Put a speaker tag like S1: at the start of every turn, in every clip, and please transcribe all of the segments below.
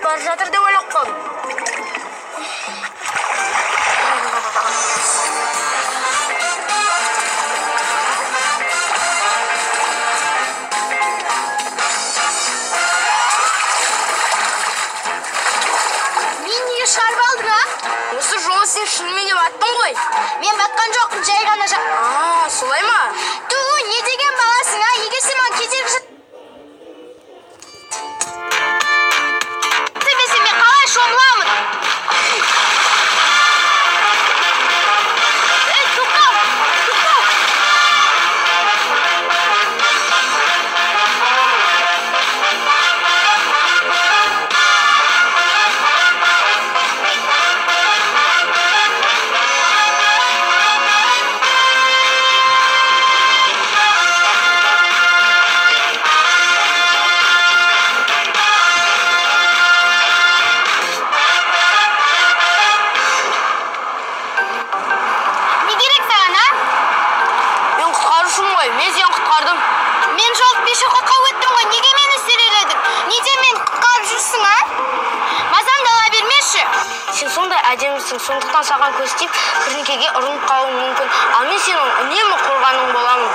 S1: бара жатыр деп ойлап қалдым.
S2: Мен неге шығарып алдың, а?
S1: Осы жолы сен шынымен деп аттың ғой.
S2: Мен батқан жоқпын, жай ғана
S1: Солай ма?
S2: Ту, не деген баласың, а? Егер сен маған кедергі жасамасаң, мен қалай шомыламын? Тоқтал! Не керек саған, а?
S1: Мен құтқарушым ғой, мен сені құтқардым.
S2: Мен жол пешеходқа өттім ғой, неге мені сүйреледің? Неде мен құтқарып жүрсің, а? Мазамды ала бермеші.
S1: Сен сондай әдемісің, сондықтан саған көз тиіп, кірнекеге ұрынып қалуым мүмкін. Ал мен сенің үнемі қорғаның боламын.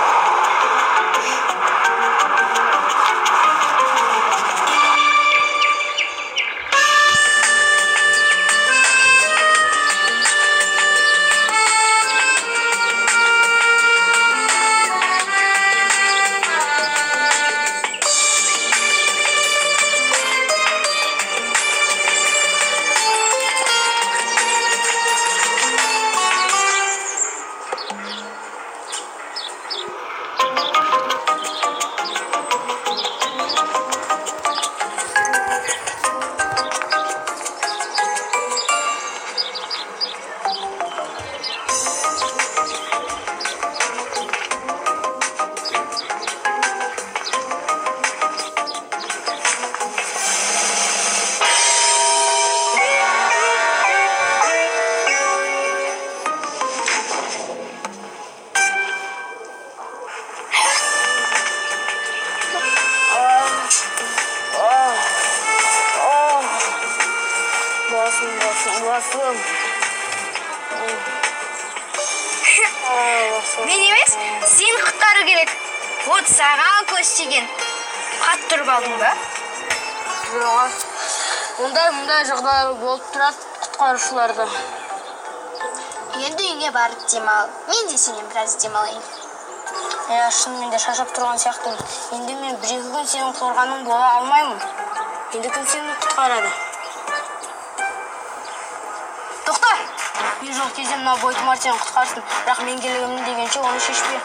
S1: Басым.
S2: Мен емес, сен құтқару керек. Вот саған көз тиген. Қатты тұрып алдың ба?
S1: Жоқ. Мұндай жағдай болып тұрады құтқарушыларда.
S2: Енді үйге барып демал. Мен де сенен біраз демалайын.
S1: Шынымен де шаршап тұрған сияқтымын. Енді мен бір-екі күн сенің қорғаның бола алмаймын. Енді кім сені құтқарады? Тоқта! Мен жоқ кезде мына бойтұмар сені құтқарсын. Бірақ мен келгенмін дегенше оны шешпе.